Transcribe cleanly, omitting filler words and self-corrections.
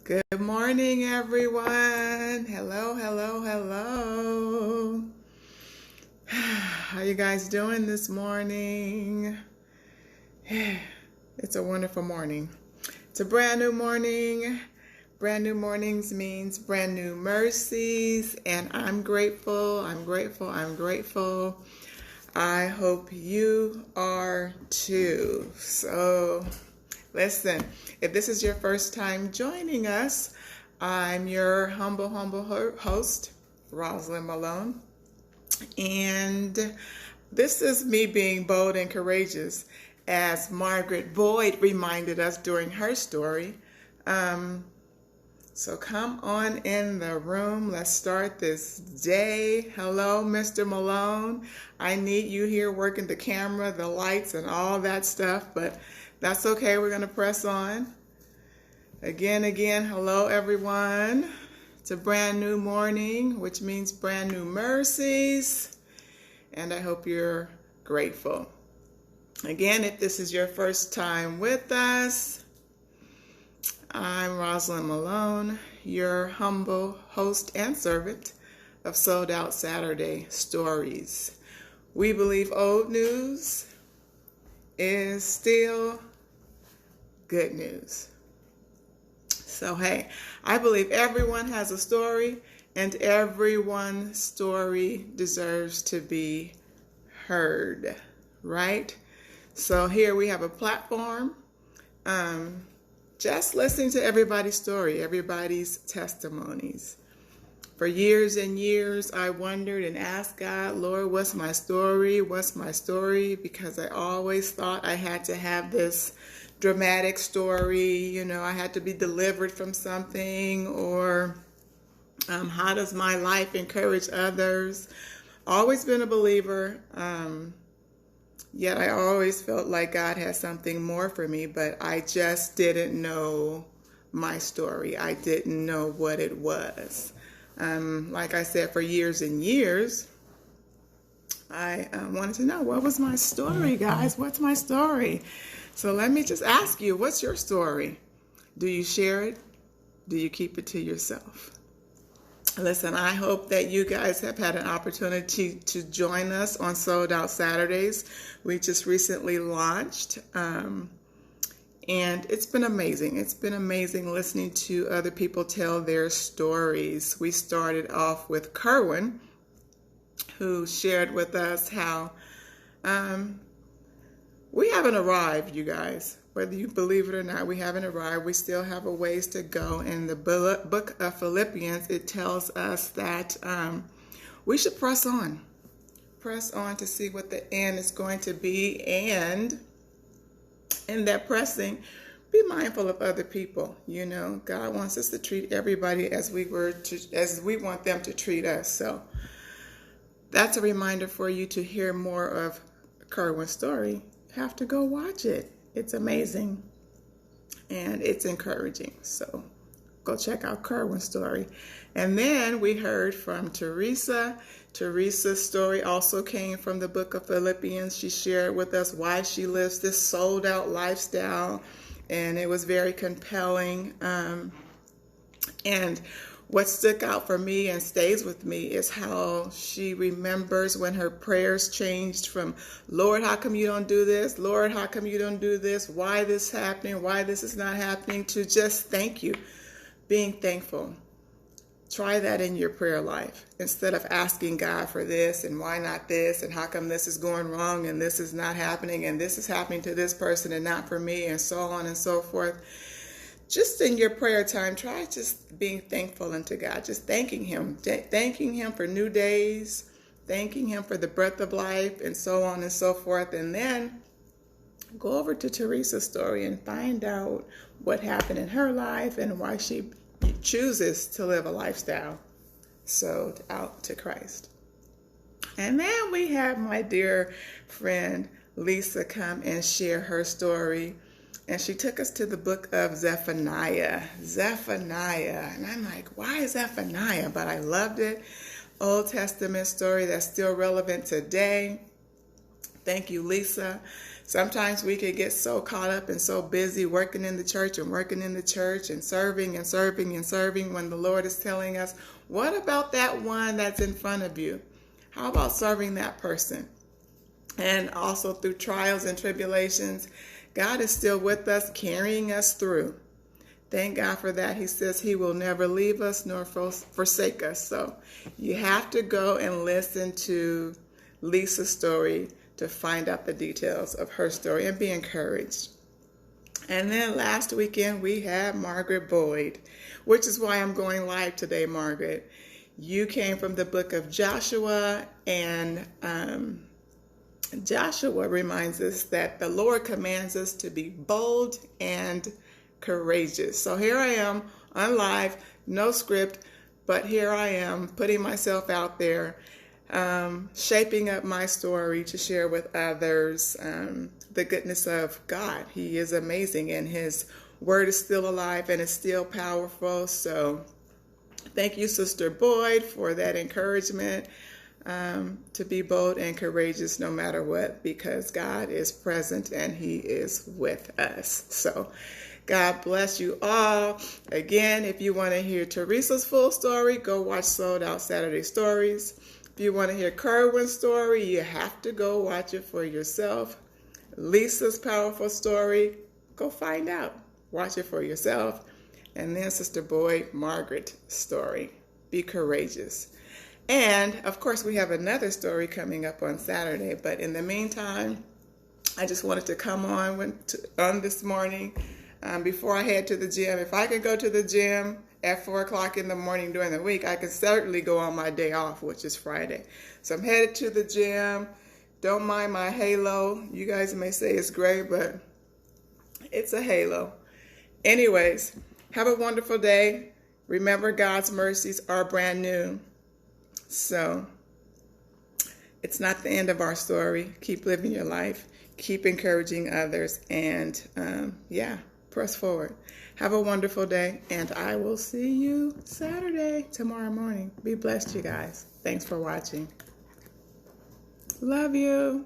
Good morning, everyone. Hello, hello, hello. How you guys doing this morning? It's a wonderful morning. It's a brand new morning. Brand new mornings means brand new mercies, and I'm grateful. I'm grateful. I'm grateful. I hope you are too. So, listen, if this is your first time joining us, I'm your humble host, Rosalind Malone. And this is me being bold and courageous, as Margaret Boyd reminded us during her story. So come on in the room. Let's start this day. Hello, Mr. Malone. I need you here working the camera, the lights, and all that stuff, but that's okay. We're going to press on. Again, hello, everyone. It's a brand new morning, which means brand new mercies, and I hope you're grateful. Again, if this is your first time with us, I'm Rosalind Malone, your humble host and servant of Sold Out Saturday Stories. We believe old news is still good news. So, hey, I believe everyone has a story, and everyone's story deserves to be heard, right? So here we have a platform. Just listening to everybody's story, everybody's testimonies. For years and years, I wondered and asked God, Lord, what's my story? What's my story? Because I always thought I had to have this dramatic story. I had to be delivered from something, or how does my life encourage others? Always been a believer. Yet I always felt like God had something more for me, but I just didn't know my story. I didn't know what it was. Like I said, for years and years, I wanted to know, what was my story, guys? What's my story? So let me just ask you, what's your story? Do you share it? Do you keep it to yourself? Listen, I hope that you guys have had an opportunity to join us on Sold Out Saturdays. We just recently launched, and it's been amazing. It's been amazing listening to other people tell their stories. We started off with Kerwin, who shared with us how we haven't arrived, you guys. Whether you believe it or not, we haven't arrived. We still have a ways to go. In the book of Philippians, it tells us that we should press on. Press on to see what the end is going to be. And in that pressing, be mindful of other people. God wants us to treat everybody as we want them to treat us. So that's a reminder for you to hear more of Kerwin's story. You have to go watch it. It's amazing, and it's encouraging. So go check out Kerwin's story. And then we heard from Teresa. Teresa's story also came from the book of Philippians. She shared with us why she lives this sold out lifestyle, and it was very compelling. And what stuck out for me and stays with me is how she remembers when her prayers changed from, Lord, how come you don't do this? Lord, how come you don't do this? Why this happening? Why this is not happening? To just thank you, being thankful. Try that in your prayer life. Instead of asking God for this and why not this and how come this is going wrong and this is not happening and this is happening to this person and not for me and so on and so forth. Just in your prayer time, try just being thankful unto God, just thanking Him for new days, thanking Him for the breath of life, and so on and so forth. And then go over to Teresa's story and find out what happened in her life and why she chooses to live a lifestyle sold out to Christ. And then we have my dear friend Lisa come and share her story. And she took us to the book of Zephaniah. And I'm like, why Zephaniah? But I loved it. Old Testament story that's still relevant today. Thank you, Lisa. Sometimes we could get so caught up and so busy working in the church and serving and serving and serving when the Lord is telling us, what about that one that's in front of you? How about serving that person? And also through trials and tribulations, God is still with us, carrying us through. Thank God for that. He says he will never leave us nor forsake us. So you have to go and listen to Lisa's story to find out the details of her story and be encouraged. And then last weekend we had Margaret Boyd, which is why I'm going live today, Margaret. You came from the book of Joshua, and Joshua reminds us that the Lord commands us to be bold and courageous. So here I am on live, no script, but here I am putting myself out there, shaping up my story to share with others the goodness of God. He is amazing, and his word is still alive and is still powerful. So thank you, Sister Boyd, for that encouragement to be bold and courageous no matter what, because God is present and he is with us. So God bless you all. Again, if you want to hear Teresa's full story, go watch Sold Out Saturday Stories. If you want to hear Kerwin's story, you have to go watch it for yourself. Lisa's powerful story, go find out. Watch it for yourself. And then Sister Boyd, Margaret's story. Be courageous. And, of course, we have another story coming up on Saturday. But in the meantime, I just wanted to come on this morning before I head to the gym. If I could go to the gym at 4 o'clock in the morning during the week, I could certainly go on my day off, which is Friday. So I'm headed to the gym. Don't mind my halo. You guys may say it's gray, but it's a halo. Anyways, have a wonderful day. Remember, God's mercies are brand new. So it's not the end of our story. Keep living your life. Keep encouraging others. And press forward. Have a wonderful day. And I will see you Saturday, tomorrow morning. Be blessed, you guys. Thanks for watching. Love you.